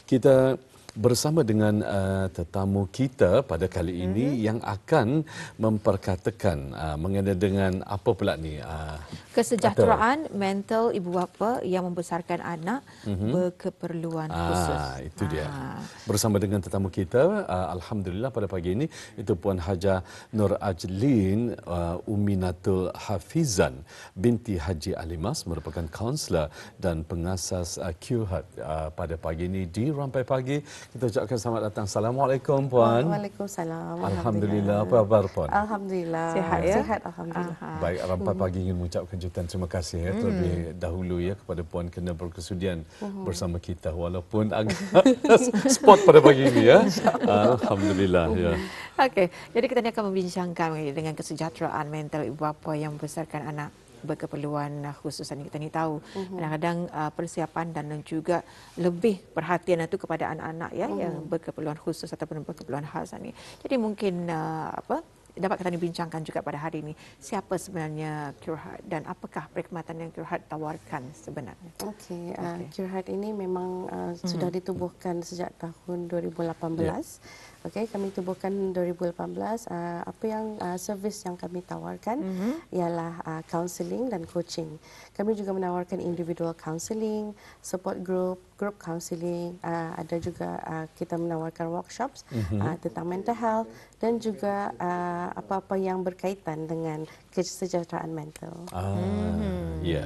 Kita bersama dengan tetamu kita pada kali ini yang akan memperkatakan mengenai dengan apa pula ni? Kesejahteraan mental ibu bapa yang membesarkan anak berkeperluan khusus. Itu dia. Bersama dengan tetamu kita, alhamdulillah pada pagi ini itu Puan Hajah Nur Ajlin Uminatul Hafizan binti Haji Alimas, merupakan kaunselor dan pengasas QHAD. Pada pagi ini di Rampai Pagi kita ucapkan selamat datang. Assalamualaikum Puan. Waalaikumsalam. Alhamdulillah. Apa khabar Puan? Alhamdulillah. Sihat ya? Sihat, alhamdulillah. Baik, Rampai Pagi ingin mengucapkan jutaan terima kasih terlebih dahulu kepada Puan kerana berkesudian bersama kita walaupun agak spot pada pagi ini Alhamdulillah Okey, jadi kita ni akan membincangkan dengan kesejahteraan mental ibu bapa yang membesarkan anak berkeperluan khusus. Kita ni tahu kadang-kadang persiapan dan juga lebih perhatian itu kepada anak-anak yang berkeperluan khusus ataupun berkeperluan khas ni. Jadi mungkin dapat kita bincangkan juga pada hari ini siapa sebenarnya QHAD dan apakah perkhidmatan yang QHAD tawarkan sebenarnya. Okey, QHAD ini memang sudah ditubuhkan sejak tahun 2018. Okey, kami tubuhkan 2018. Apa yang servis yang kami tawarkan ialah counselling dan coaching. Kami juga menawarkan individual counselling, support group, group counselling. Ada juga kita menawarkan workshops tentang mental health dan juga apa-apa yang berkaitan dengan kesejahteraan mental. Ya.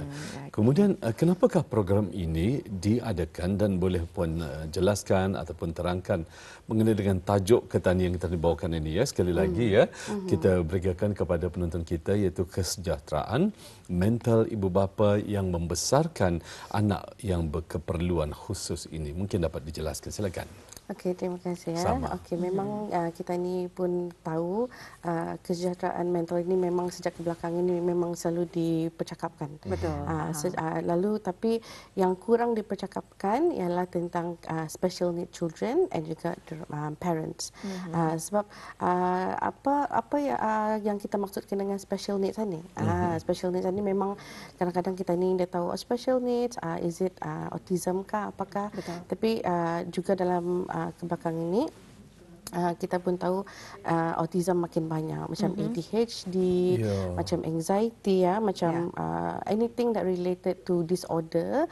Kemudian kenapakah program ini diadakan dan boleh Puan jelaskan ataupun terangkan mengenai dengan tajuk ketani yang kita dibawakan ini sekali lagi kita berikan kepada penonton kita iaitu kesejahteraan mental ibu bapa yang membesarkan anak yang berkeperluan khusus ini. Mungkin dapat dijelaskan, silakan. Okey, terima kasih. Sama. Okey, memang kita ni pun tahu kesejahteraan mental ini memang sejak kebelakangan ini memang selalu dipercakapkan. Betul. Lalu tapi yang kurang dipercakapkan ialah tentang special need children and juga parents. Sebab apa yang kita maksudkan dengan special needs ni? Special needs ni memang kadang-kadang kita ni dah tahu special needs, is it autism kah apakah? Betul. Tapi juga dalam kebelakangan ini kita pun tahu autism makin banyak, macam ADHD, macam anxiety macam anything that related to disorder.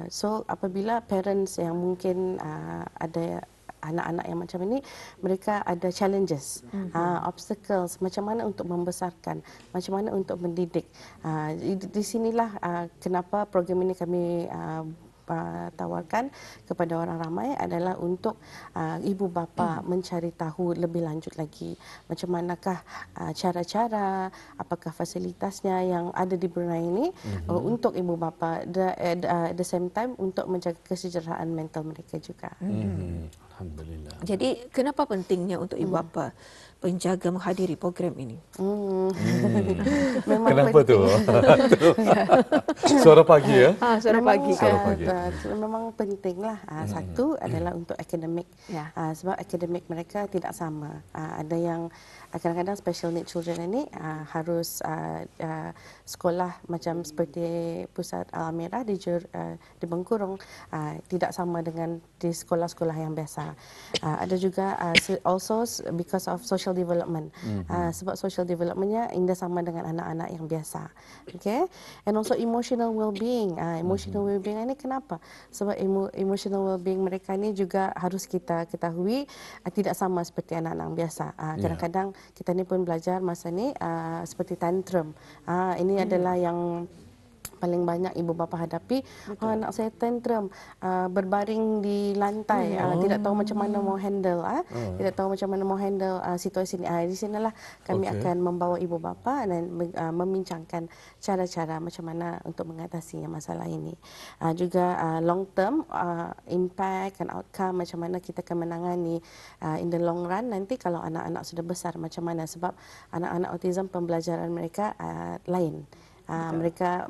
So apabila parents yang mungkin ada anak-anak yang macam ini, mereka ada challenges, obstacles, macam mana untuk membesarkan, macam mana untuk mendidik. Di sinilah kenapa program ini kami tawarkan kepada orang ramai adalah untuk ibu bapa mencari tahu lebih lanjut lagi macam manakah cara-cara, apakah fasilitasnya yang ada di Brunei ini untuk ibu bapa, at the same time untuk menjaga kesejahteraan mental mereka juga. Alhamdulillah. Jadi kenapa pentingnya untuk ibu bapa penjaga menghadiri program ini? Memang kenapa tu? Suara pagi Suara pagi. Suara pagi. Memang pentinglah. Satu adalah untuk akademik. Sebab akademik mereka tidak sama. Ada yang kadang-kadang special need children ini harus sekolah macam seperti Pusat Al-Amirah di Bengkurung, tidak sama dengan di sekolah-sekolah yang biasa. Ada juga also because of social development. Sebab social developmentnya tidak sama dengan anak-anak yang biasa. Okay? And also emotional well-being. Emotional well-being ini kenapa? Sebab emotional well-being mereka ini juga harus kita ketahui tidak sama seperti anak-anak biasa. Kadang-kadang kita ni pun belajar masa ni seperti tantrum. Ini adalah yang paling banyak ibu bapa hadapi. Anak saya tantrum, berbaring di lantai, tidak tahu macam mana mau handle, tidak tahu macam mana mau handle situasi ini. Di sinilah kami akan membawa ibu bapa dan membincangkan cara-cara macam mana untuk mengatasi masalah ini. Juga long term impact and outcome, macam mana kita akan menangani in the long run nanti kalau anak-anak sudah besar macam mana, sebab anak-anak autism pembelajaran mereka lain. Mereka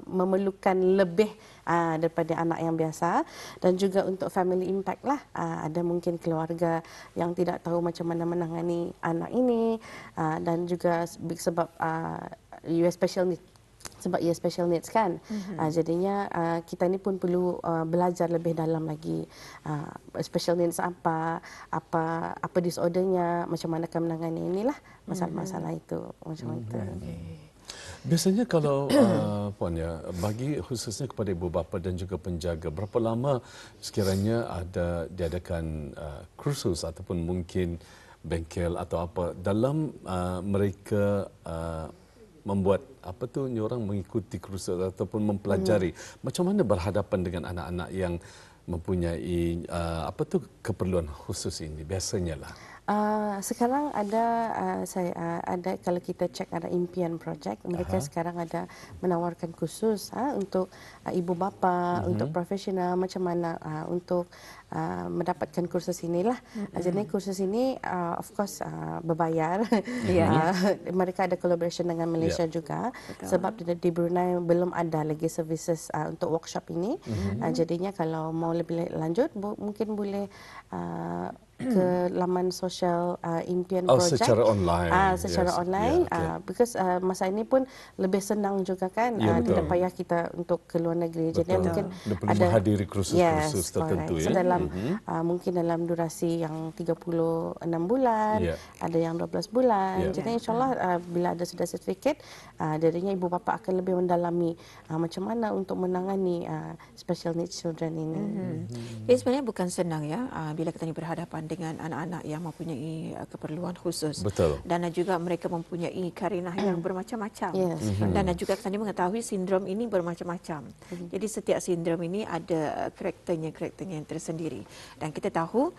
memerlukan lebih daripada anak yang biasa. Dan juga untuk family impact lah, ada mungkin keluarga yang tidak tahu macam mana menangani anak ini, dan juga sebab special need sebab ia special needs kan. Jadinya kita ni pun perlu belajar lebih dalam lagi special needs apa disordernya, macam mana akan menangani inilah masalah-masalah itu macam itu. Biasanya kalau Puan ya, bagi khususnya kepada ibu bapa dan juga penjaga, berapa lama sekiranya diadakan kursus ataupun mungkin bengkel atau apa dalam mereka membuat apa tu orang mengikuti kursus ataupun mempelajari macam mana berhadapan dengan anak-anak yang mempunyai keperluan khusus ini biasanya lah. Sekarang ada ada kalau kita cek ada impian project mereka sekarang ada menawarkan khusus untuk ibu bapa untuk profesional macam mana untuk mendapatkan kursus inilah. Jadi kursus ini of course berbayar. Mereka ada collaboration dengan Malaysia juga. Sebab di Brunei belum ada lagi services untuk workshop ini. Jadinya kalau mau lebih lanjut mungkin boleh ke laman sosial impian project secara online online because masa ini pun lebih senang juga kan tidak payah kita untuk ke luar negeri jadi mungkin ada menghadiri kursus tertentu so dalam mungkin dalam durasi yang 36 bulan ada yang 12 bulan jadi insyaallah bila ada sudah sertifikat jadinya ibu bapa akan lebih mendalami macam mana untuk menangani special needs children ini. Jadi sebenarnya bukan senang ya bila kita berhadapan dengan anak-anak yang mempunyai keperluan khusus. Betul. Dan juga mereka mempunyai karenah yang bermacam-macam. Dan juga kita mengetahui sindrom ini bermacam-macam. Jadi setiap sindrom ini ada karakternya yang tersendiri. Dan kita tahu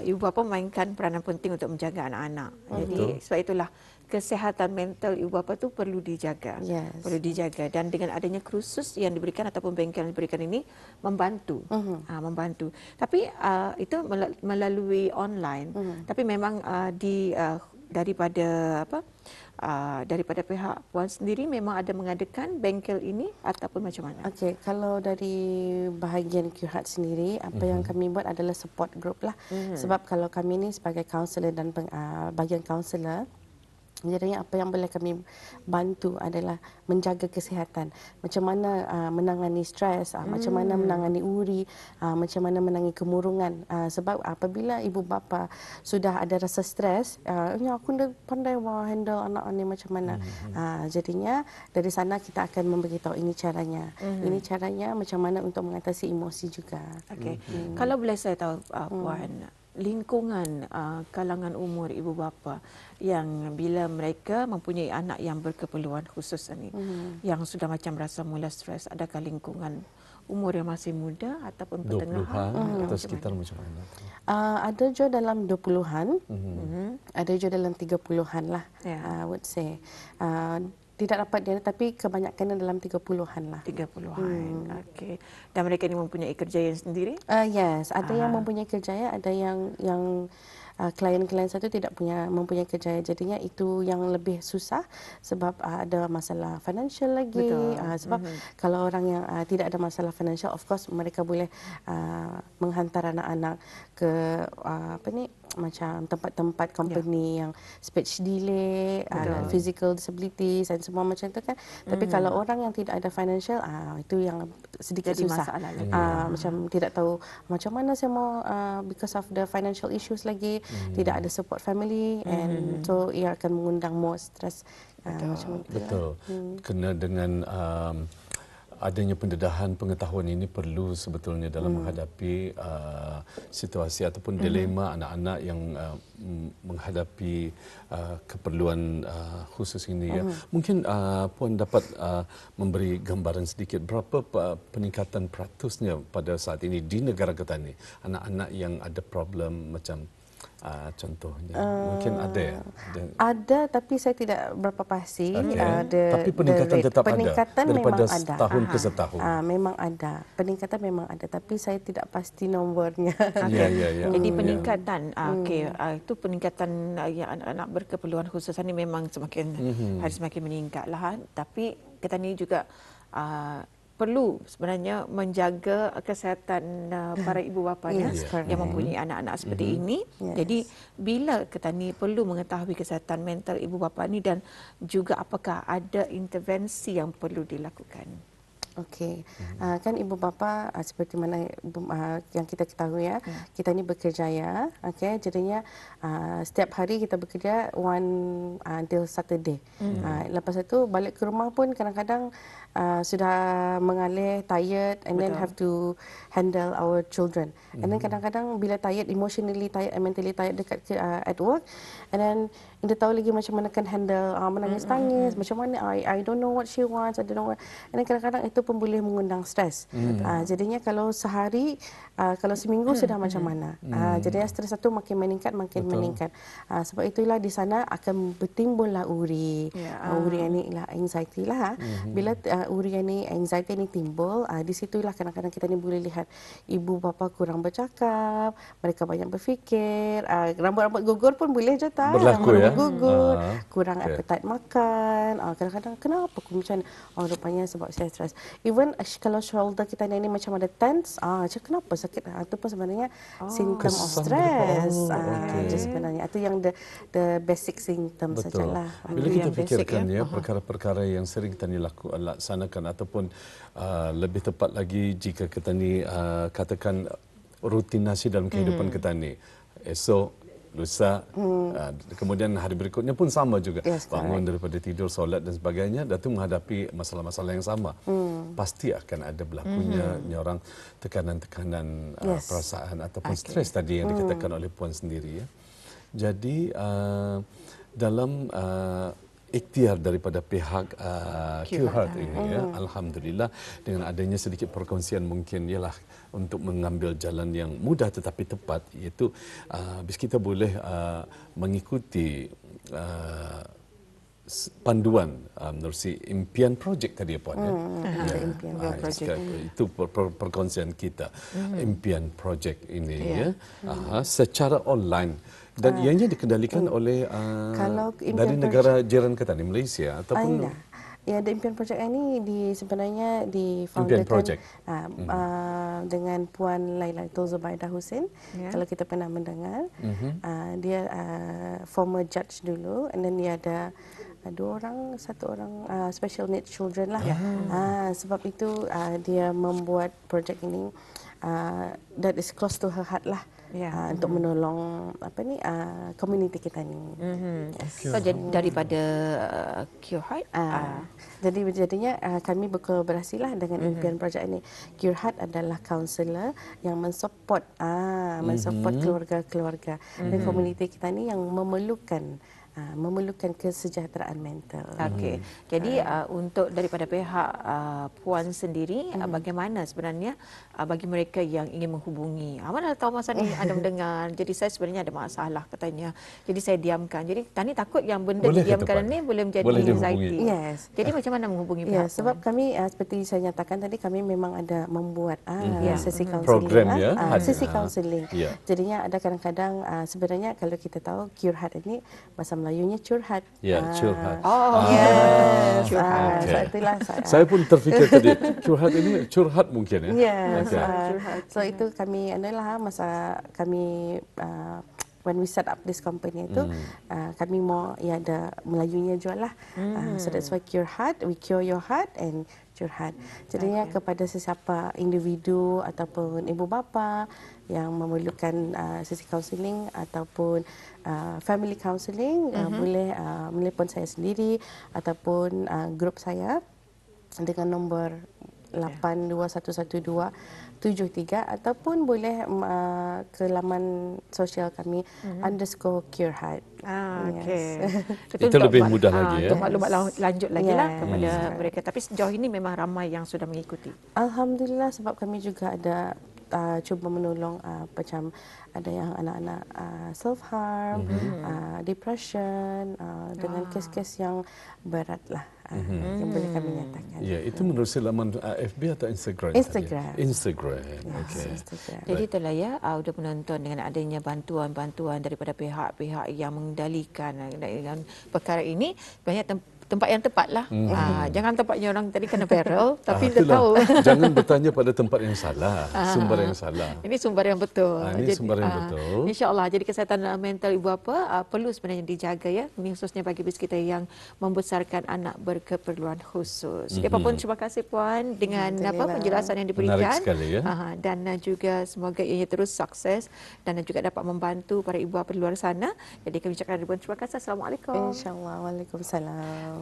ibu bapa memainkan peranan penting untuk menjaga anak-anak. Jadi sebab itulah kesihatan mental ibu bapa tu perlu dijaga. Perlu dijaga dan dengan adanya kursus yang diberikan ataupun bengkel yang diberikan ini membantu. Membantu. Tapi itu melalui online. Tapi memang daripada pihak Puan sendiri memang ada mengadakan bengkel ini ataupun macam mana? Okey, kalau dari bahagian QHAT sendiri apa yang kami buat adalah support group lah. Sebab kalau kami ni sebagai kaunselor dan bahagian kaunselor jadi apa yang boleh kami bantu adalah menjaga kesihatan. Macam mana menangani stres, macam mana menangani uri, macam mana menangani kemurungan. Sebab apabila ibu bapa sudah ada rasa stres, aku dah pandai handle anak ni macam mana. Jadinya dari sana kita akan memberitahu ini caranya. Ini caranya macam mana untuk mengatasi emosi juga. Okey. Kalau boleh saya tahu Puan, lingkungan kalangan umur ibu bapa yang bila mereka mempunyai anak yang berkeperluan khusus ini yang sudah macam rasa mula stres, adakah lingkungan umur yang masih muda ataupun pertengahan 20-an atau sekitar macam mana? Ada juga dalam 20-an, ada juga dalam 30-an lah, I would say. Tidak dapat dia tapi kebanyakan dalam 30-an lah. 30-an. Okey. Dan mereka ini mempunyai kerjaya sendiri? Yes, ada yang mempunyai kerjaya, ada yang klien-klien satu tidak mempunyai kerjaya. Jadinya itu yang lebih susah sebab ada masalah financial lagi. Sebab kalau orang yang tidak ada masalah financial, of course mereka boleh menghantar anak-anak ke macam tempat-tempat company yang speech delay, physical disabilities dan semua macam itu kan. Tapi kalau orang yang tidak ada financial, itu yang sedikit jadi susah. Macam tidak tahu macam mana saya mau because of the financial issues lagi, tidak ada support family and so ia akan mengundang more stress. Macam itu. Betul. Kena dengan adanya pendedahan pengetahuan ini perlu sebetulnya dalam menghadapi situasi ataupun dilema anak-anak yang menghadapi keperluan khusus ini. Mungkin Puan dapat memberi gambaran sedikit berapa peningkatan peratusnya pada saat ini di negara kita ini anak-anak yang ada problem macam contohnya mungkin ada ya? Ada tapi saya tidak berapa pasti. Tapi peningkatan tetap peningkatan ada daripada memang ada. tahun ke setahun. Memang ada. Peningkatan memang ada tapi saya tidak pasti nombornya. Jadi peningkatan itu peningkatan yang anak-anak berkeperluan khusus ini memang semakin hari semakin meningkatlah. Tapi kita ni juga perlu sebenarnya menjaga kesihatan para ibu bapanya yang mempunyai anak-anak seperti ini. Jadi bila Ketani perlu mengetahui kesihatan mental ibu bapa ni dan juga apakah ada intervensi yang perlu dilakukan. Okey, kan ibu bapa seperti mana yang kita ketahui ya, kita ni bekerjaya, okey, jadinya setiap hari kita bekerja until Saturday. Lepas itu balik ke rumah pun kadang-kadang sudah mengalih, tired, and then have to handle our children. And then kadang-kadang bila tired, emotionally tired and mentally tired dekat at work, and then dia tahu lagi macam mana kan handle menangis-tangis, macam mana I don't know what she wants, I don't know what. And then kadang-kadang itu pun boleh mengundang stres. Jadinya kalau sehari, kalau seminggu sudah macam mana. Jadinya stres itu makin meningkat. Sebab itulah di sana akan bertimbullah uri. Uri ini ialah anxiety lah. Bila uri ini anxiety ini timbul, di situlah kadang-kadang kita ni boleh lihat ibu bapa kurang bercakap, mereka banyak berfikir, rambut-rambut gugur pun boleh je tak? Berlaku ya. Gugur, kurang appetite makan. Kadang-kadang kenapa aku macam rupanya sebab saya stres. Even kalau shoulder kita ni macam ada tense, macam kenapa sakit? Itu pun sebenarnya symptom of stress. Sebenarnya itu yang the basic symptom sajalah. Bila kita fikirkan ya perkara-perkara yang sering kita ni laksanakan ataupun lebih tepat lagi jika kita ni katakan rutinasi dalam kehidupan kita ni. Esok, lusa, kemudian hari berikutnya pun sama juga. Bangun daripada tidur, solat dan sebagainya, dan tu menghadapi masalah-masalah yang sama. Pasti akan ada berlakunya nyorang tekanan-tekanan perasaan ataupun stres tadi yang dikatakan oleh Puan sendiri. Ya. Jadi dalam ikhtiar daripada pihak QHeart ini, ya, alhamdulillah dengan adanya sedikit perkongsian mungkin ialah untuk mengambil jalan yang mudah tetapi tepat, iaitu bis kita boleh mengikuti panduan menerusi impian projek tadi ya Puan ya. Impian projek. Itu perkongsian kita. Impian projek ini ya. Secara online. Dan ianya dikendalikan oleh dari negara jiran kita ni, Malaysia ataupun ya, The Impian Project ini sebenarnya difounderkan dengan Puan Laila Zulbaidah Hussein. Kalau kita pernah mendengar, dia former judge dulu, and then dia ada satu orang special needs children lah. Sebab itu dia membuat projek ini that is close to her heart lah. Untuk menolong komuniti kita ni. So daripada QHeart, jadinya kami berkolaborasi lah dengan impian projek ini. QHeart adalah kaunselor yang mensupport keluarga-keluarga dan komuniti kita ni yang memerlukan kesejahteraan mental. Okey. Jadi untuk daripada pihak Puan sendiri, bagaimana sebenarnya bagi mereka yang ingin menghubungi? Mana tahu masa ni anda mendengar, jadi saya sebenarnya ada masalah katanya. Jadi saya diamkan. Jadi Tani takut yang benda diamkan ni boleh menjadi anxiety. Jadi macam mana menghubungi pihak? Sebab kami seperti saya nyatakan tadi, kami memang ada membuat sesi kaunseling. Program sesi kaunseling. Jadinya ada kadang-kadang sebenarnya kalau kita tahu QHeart ini bahasa Melayunya curhat. Curhat. Curhat. Saya pun terfikir tadi, curhat ini curhat mungkin ya. So itu kami adalah masa kami when we set up this company itu kami mau ada Melayunya jual lah. So that's why QHeart, we cure your heart and curhat. Jadinya kepada sesiapa individu ataupun ibu bapa yang memerlukan sesi kaunseling ataupun family counselling, boleh menelpon saya sendiri ataupun grup saya dengan nombor 8211273 ataupun boleh ke laman sosial kami _QHeart. Itu lebih mudah lagi ya. Untuk maklumat lanjut lagi lah kepada mereka. Tapi sejauh ini memang ramai yang sudah mengikuti. Alhamdulillah, sebab kami juga ada cuba menolong macam ada yang anak-anak self harm, depression, dengan kes-kes yang berat lah yang boleh kami nyatakan. Ya, itu menerusi laman FB atau Instagram? Instagram. Okey. Jadi itulah ya, sudah menonton dengan adanya bantuan-bantuan daripada pihak-pihak yang mengendalikan dengan perkara ini, banyak tempat yang tepat lah. Jangan tempatnya orang tadi kena viral, tapi tak itulah. tahu. Jangan bertanya pada tempat yang salah, sumber yang salah. Ini sumber yang betul. Ini sumber yang betul. InsyaAllah. Jadi kesihatan mental ibu bapa perlu sebenarnya dijaga ya, khususnya bagi bis kita yang membesarkan anak berkeperluan khusus. Jadi apapun, terima kasih Puan dengan penjelasan yang diberikan. Menarik sekali ya. Dan juga semoga ia terus sukses dan juga dapat membantu para ibu bapa di luar sana. Jadi kami ucapkan ribuan terima kasih. Assalamualaikum. InsyaAllah. Waalaikumsalam.